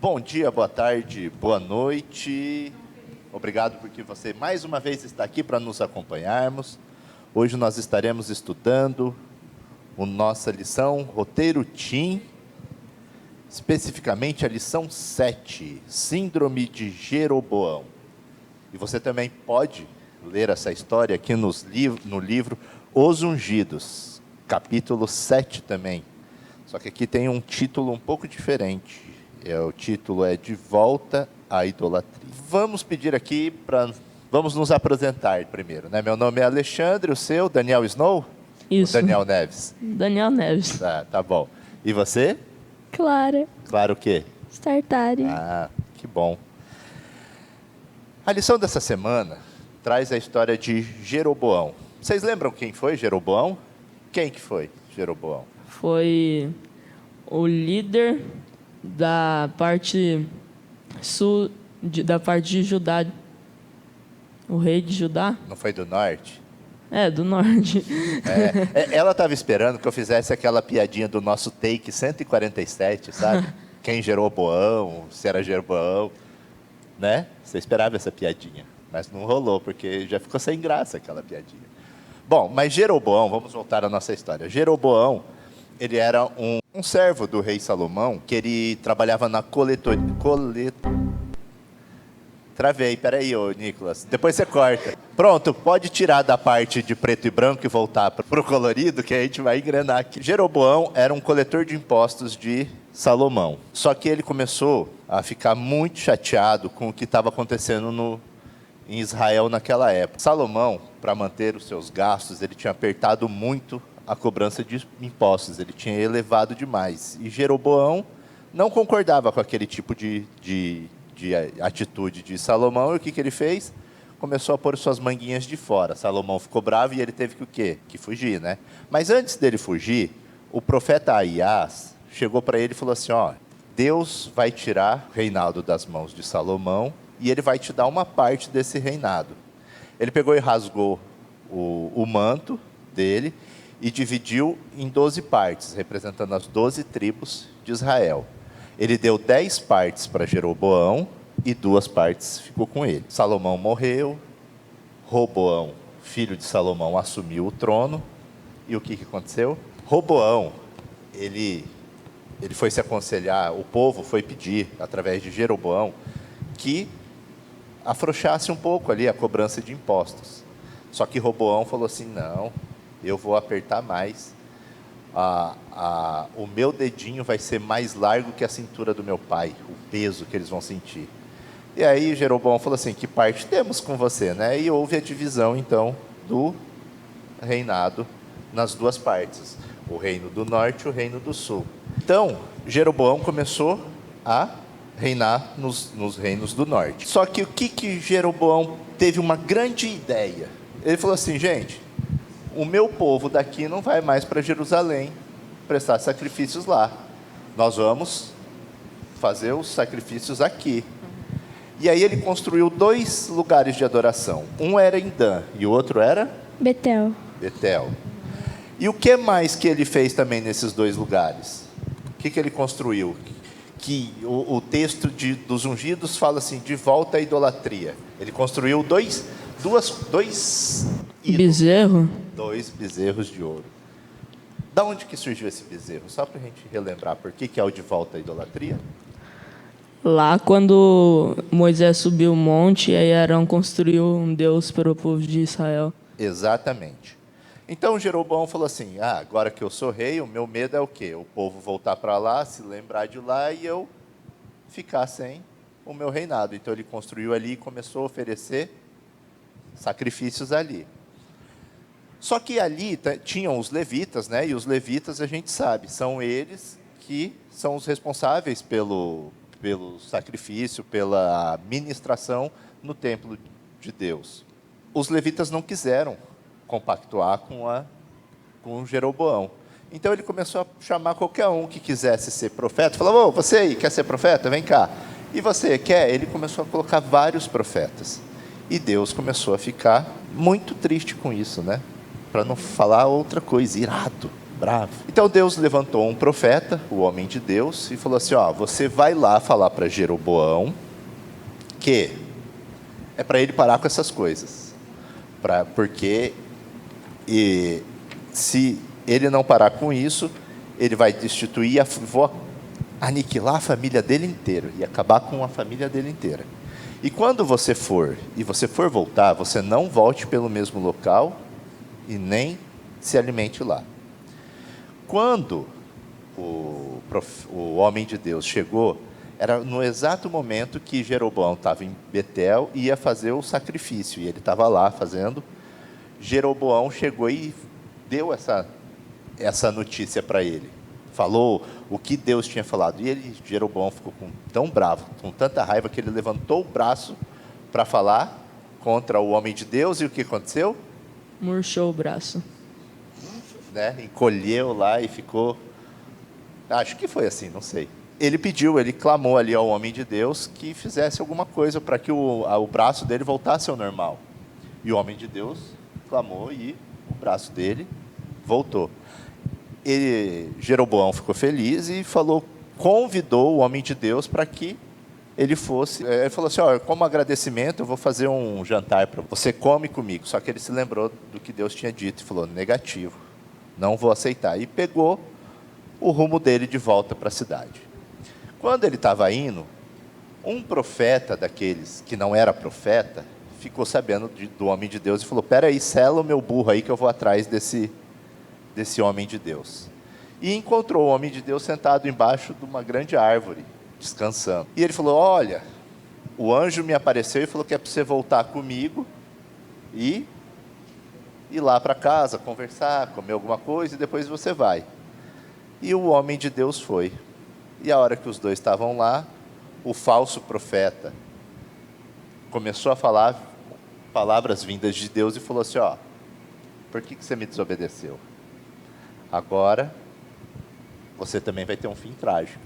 Bom dia, boa tarde, boa noite. Obrigado porque você mais uma vez está aqui para nos acompanharmos. Hoje nós estaremos estudando a nossa lição Roteiro Teen, especificamente a lição 7, Síndrome de Jeroboão. E você também pode ler essa história aqui no livro Os Ungidos, capítulo 7 também. Só que aqui tem um título um pouco diferente. O título é De Volta à Idolatria. Vamos pedir aqui vamos nos apresentar primeiro, né? Meu nome é Alexandre, o seu, Daniel Snow? Isso. Ou Daniel Neves? Daniel Neves. Tá bom. E você? Clara. Claro o quê? Startari. Ah, que bom. A lição dessa semana traz a história de Jeroboão. Vocês lembram quem foi Jeroboão? Quem que foi Jeroboão? Foi o líder da parte sul, da parte de Judá. O rei de Judá? Não foi do norte? É, do norte. Ela estava esperando que eu fizesse aquela piadinha do nosso take 147, sabe? Quem Jeroboão, se era Jeroboão, né? Você esperava essa piadinha, mas não rolou, porque já ficou sem graça aquela piadinha. Bom, mas Jeroboão, vamos voltar à nossa história. Jeroboão, ele era um servo do rei Salomão, que ele trabalhava na Travei, peraí, ô Nicolas. Depois você corta. Pronto, pode tirar da parte de preto e branco e voltar para o colorido, que a gente vai engrenar aqui. Jeroboão era um coletor de impostos de Salomão. Só que ele começou a ficar muito chateado com o que estava acontecendo em Israel naquela época. Salomão, para manter os seus gastos, ele tinha apertado muito a cobrança de impostos. Ele tinha elevado demais. E Jeroboão não concordava com aquele tipo de atitude de Salomão. E o que ele fez? Começou a pôr suas manguinhas de fora. Salomão ficou bravo e ele teve que o quê? Que fugir, né? Mas antes dele fugir, o profeta Ahias chegou para ele e falou assim, ó, Deus vai tirar o reinado das mãos de Salomão e ele vai te dar uma parte desse reinado. Ele pegou e rasgou o manto dele e dividiu em 12 partes, representando as 12 tribos de Israel. Ele deu 10 partes para Jeroboão e 2 partes ficou com ele. Salomão morreu, Roboão, filho de Salomão, assumiu o trono. E o que aconteceu? Roboão, ele foi se aconselhar, o povo foi pedir, através de Jeroboão, que afrouxasse um pouco ali a cobrança de impostos. Só que Roboão falou assim, não, eu vou apertar mais. O meu dedinho vai ser mais largo que a cintura do meu pai, o peso que eles vão sentir. E aí Jeroboão falou assim, que parte temos com você, né? E houve a divisão, então, do reinado nas 2 partes, o reino do norte e o reino do sul. Então, Jeroboão começou a reinar nos reinos do norte. Só que o que Jeroboão teve uma grande ideia? Ele falou assim, gente, o meu povo daqui não vai mais para Jerusalém prestar sacrifícios lá. Nós vamos fazer os sacrifícios aqui. E aí ele construiu 2 lugares de adoração. Um era em Dan e o outro era? Betel. Betel. E o que mais que ele fez também nesses 2 lugares? O que ele construiu? Que o texto dos ungidos fala assim, de volta à idolatria. Ele construiu 2 Bezerro? 2 bezerros de ouro. Da onde que surgiu esse bezerro? Só para a gente relembrar, por que é o de volta à idolatria? Lá, quando Moisés subiu o monte, aí Arão construiu um Deus para o povo de Israel. Exatamente. Então Jeroboão falou assim, agora que eu sou rei, o meu medo é o quê? O povo voltar para lá, se lembrar de lá e eu ficar sem o meu reinado. Então ele construiu ali e começou a oferecer sacrifícios ali. Só que ali tinham os levitas, né? E os levitas, a gente sabe, são eles que são os responsáveis pelo sacrifício, pela ministração no templo de Deus. Os levitas não quiseram compactuar com Jeroboão. Então ele começou a chamar qualquer um que quisesse ser profeta. Falou, você aí, quer ser profeta? Vem cá. E você, quer? Ele começou a colocar vários profetas. E Deus começou a ficar muito triste com isso, né? Para não falar outra coisa, irado. bravo. Então Deus levantou um profeta, o homem de Deus, e falou assim, ó, você vai lá falar para Jeroboão que é para ele parar com essas coisas. Porque se ele não parar com isso, ele vai destituir, vou aniquilar a família dele inteira e acabar com a família dele inteira. E quando você for voltar, você não volte pelo mesmo local e nem se alimente lá. Quando o homem de Deus chegou, era no exato momento que Jeroboão estava em Betel e ia fazer o sacrifício, e ele estava lá fazendo. Jeroboão chegou e deu essa notícia para ele. Falou o que Deus tinha falado. E Jeroboão ficou tão bravo, com tanta raiva, que ele levantou o braço para falar contra o homem de Deus. E o que aconteceu? Murchou o braço. Né? Encolheu lá e ficou... Acho que foi assim, não sei. Ele clamou ali ao homem de Deus que fizesse alguma coisa para que o braço dele voltasse ao normal. E o homem de Deus clamou e o braço dele voltou. Jeroboão ficou feliz e convidou o homem de Deus para que ele fosse. Ele falou assim, como agradecimento eu vou fazer um jantar para você, come comigo. Só que ele se lembrou do que Deus tinha dito e falou, negativo, não vou aceitar. E pegou o rumo dele de volta para a cidade. Quando ele estava indo, um profeta daqueles que não era profeta, ficou sabendo do homem de Deus e falou, peraí, sela o meu burro aí que eu vou atrás desse homem de Deus. E encontrou o homem de Deus sentado embaixo de uma grande árvore, descansando. E ele falou, olha, o anjo me apareceu e falou que é para você voltar comigo e ir lá para casa, conversar, comer alguma coisa e depois você vai. E o homem de Deus foi. E a hora que os dois estavam lá, o falso profeta começou a falar palavras vindas de Deus e falou assim, por que você me desobedeceu? Agora, você também vai ter um fim trágico.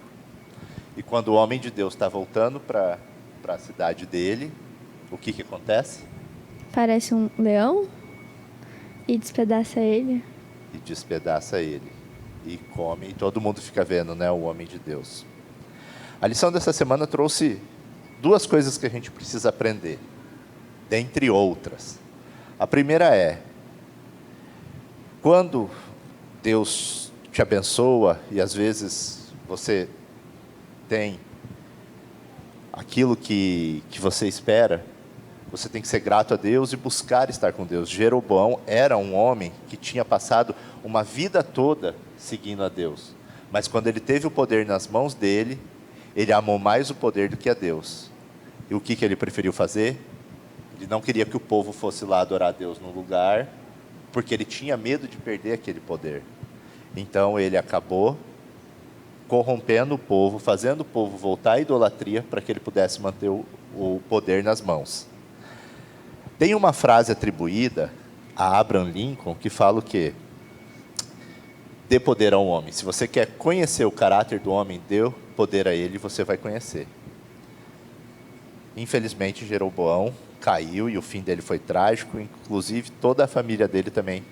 E quando o homem de Deus está voltando para a cidade dele, o que acontece? Parece um leão e despedaça ele. E despedaça ele. E come, e todo mundo fica vendo, né, o homem de Deus. A lição dessa semana trouxe duas coisas que a gente precisa aprender, dentre outras. A primeira é, quando Deus te abençoa e às vezes você tem aquilo que você espera, você tem que ser grato a Deus e buscar estar com Deus. Jeroboão era um homem que tinha passado uma vida toda seguindo a Deus. Mas quando ele teve o poder nas mãos dele, ele amou mais o poder do que a Deus. E o que ele preferiu fazer? Ele não queria que o povo fosse lá adorar a Deus no lugar, porque ele tinha medo de perder aquele poder. Então ele acabou corrompendo o povo, fazendo o povo voltar à idolatria para que ele pudesse manter o poder nas mãos. Tem uma frase atribuída a Abraham Lincoln que fala o quê? Dê poder ao homem. Se você quer conhecer o caráter do homem, dê poder a ele, você vai conhecer. Infelizmente, Jeroboão caiu e o fim dele foi trágico, inclusive toda a família dele também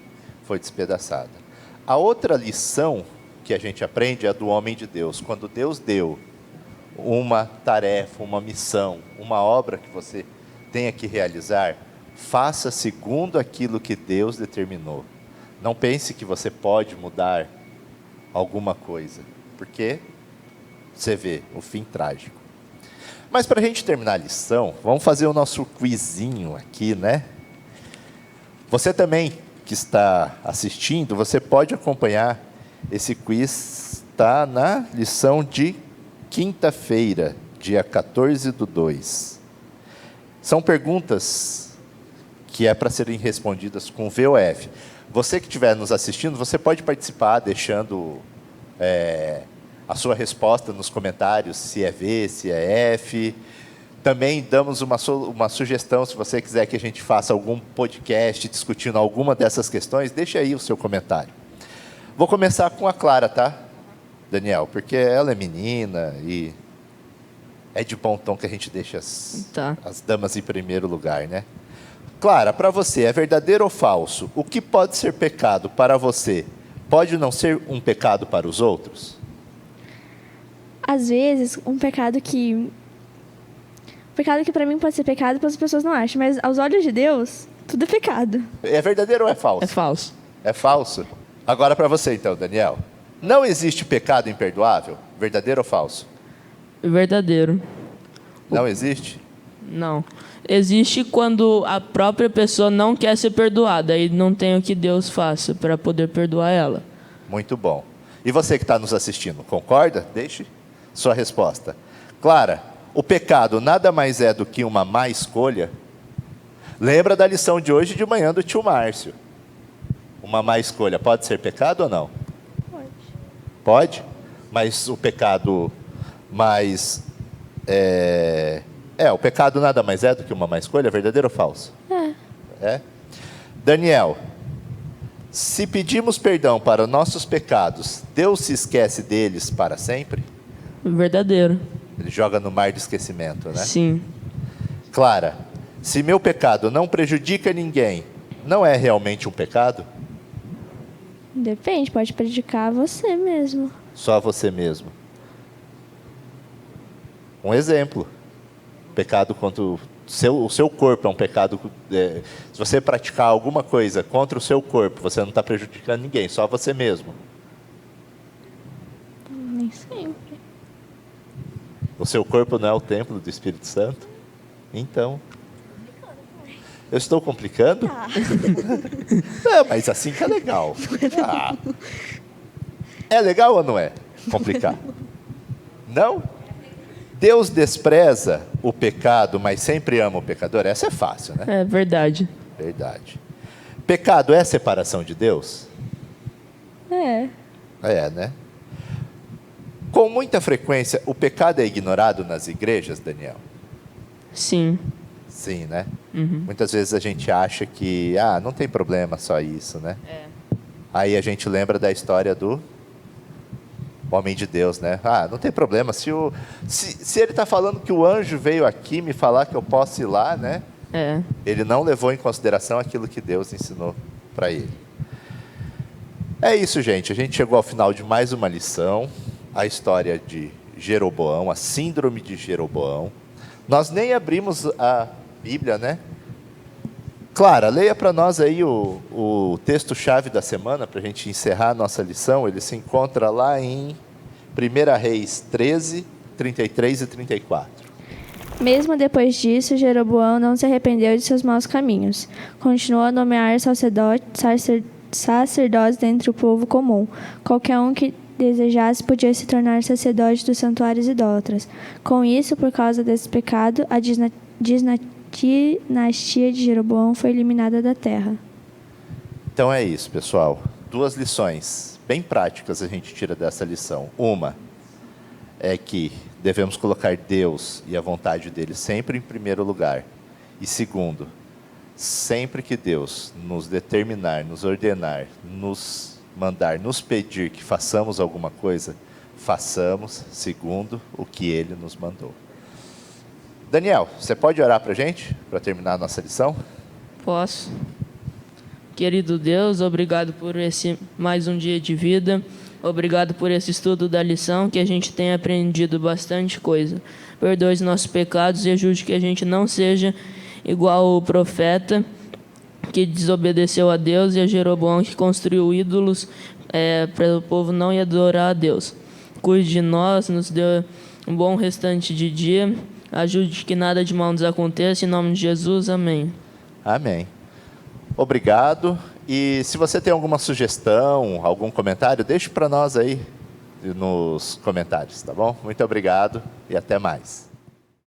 foi despedaçada. A outra lição que a gente aprende é a do homem de Deus. Quando Deus deu uma tarefa, uma missão, uma obra que você tenha que realizar, faça segundo aquilo que Deus determinou. Não pense que você pode mudar alguma coisa, porque você vê o fim trágico. Mas para a gente terminar a lição, vamos fazer o nosso quizinho aqui, né? Você também que está assistindo, você pode acompanhar esse quiz, está na lição de quinta-feira, dia 14/2. São perguntas que é para serem respondidas com VOF. Você que estiver nos assistindo, você pode participar deixando a sua resposta nos comentários, se é V, se é F. Também damos uma sugestão, se você quiser que a gente faça algum podcast discutindo alguma dessas questões, deixe aí o seu comentário. Vou começar com a Clara, tá, Daniel? Porque ela é menina e é de bom tom que a gente deixa as damas em primeiro lugar, né? Clara, para você, é verdadeiro ou falso? O que pode ser pecado para você? pode não ser um pecado para os outros? Às vezes, um pecado que para mim pode ser pecado, para as pessoas não acham. Mas aos olhos de Deus, tudo é pecado. É verdadeiro ou é falso? É falso. É falso? Agora para você então, Daniel. Não existe pecado imperdoável? Verdadeiro ou falso? Verdadeiro. Não existe? Não. Existe quando a própria pessoa não quer ser perdoada. Aí não tem o que Deus faça para poder perdoar ela. Muito bom. E você que está nos assistindo, concorda? Deixe sua resposta. Clara, o pecado nada mais é do que uma má escolha? Lembra da lição de hoje de manhã do tio Márcio. Uma má escolha pode ser pecado ou não? Pode. Pode? Mas o pecado mais... o pecado nada mais é do que uma má escolha, verdadeiro ou falso? É? Daniel, se pedimos perdão para nossos pecados, Deus se esquece deles para sempre? Verdadeiro. Ele joga no mar de esquecimento, né? Sim. Clara, se meu pecado não prejudica ninguém, não é realmente um pecado? Depende, pode prejudicar você mesmo. Só você mesmo. Um exemplo. Pecado contra o seu corpo é um pecado. Se você praticar alguma coisa contra o seu corpo, você não está prejudicando ninguém, só você mesmo. Nem sempre. O seu corpo não é o templo do Espírito Santo? Então. Eu estou complicando? Não, mas assim que é legal. Ah. É legal ou não é? Complicar. Não? Deus despreza o pecado, mas sempre ama o pecador? Essa é fácil, né? É verdade. Verdade. Pecado é separação de Deus? É. É, né? Com muita frequência, o pecado é ignorado nas igrejas, Daniel? Sim. Sim, né? Uhum. Muitas vezes a gente acha que, não tem problema só isso, né? É. Aí a gente lembra da história do homem de Deus, né? Não tem problema, se ele está falando que o anjo veio aqui me falar que eu posso ir lá, né? É. Ele não levou em consideração aquilo que Deus ensinou para ele. É isso, gente. A gente chegou ao final de mais uma lição. A história de Jeroboão, a síndrome de Jeroboão. Nós nem abrimos a Bíblia, né? Clara, leia para nós aí o texto-chave da semana, para a gente encerrar a nossa lição. Ele se encontra lá em 1 Reis 13, 33 e 34. Mesmo depois disso, Jeroboão não se arrependeu de seus maus caminhos. Continuou a nomear sacerdotes dentre o povo comum. Qualquer um que desejasse podia se tornar sacerdote dos santuários idólatras. Com isso, por causa desse pecado, a dinastia de Jeroboão foi eliminada da terra. Então é isso, pessoal. 2 lições bem práticas a gente tira dessa lição. Uma é que devemos colocar Deus e a vontade dele sempre em primeiro lugar. E segundo, sempre que Deus nos determinar, nos ordenar, nos mandar, nos pedir que façamos alguma coisa, façamos segundo o que ele nos mandou. Daniel, você pode orar para a gente, para terminar a nossa lição? Posso. Querido Deus, obrigado por esse mais um dia de vida. Obrigado por esse estudo da lição, que a gente tenha aprendido bastante coisa. Perdoe os nossos pecados e ajude que a gente não seja igual o profeta que desobedeceu a Deus e a Jeroboão que construiu ídolos para o povo não ir adorar a Deus. Cuide de nós, nos dê um bom restante de dia. Ajude que nada de mal nos aconteça. Em nome de Jesus, amém. Amém. Obrigado. E se você tem alguma sugestão, algum comentário, deixe para nós aí nos comentários, tá bom? Muito obrigado e até mais.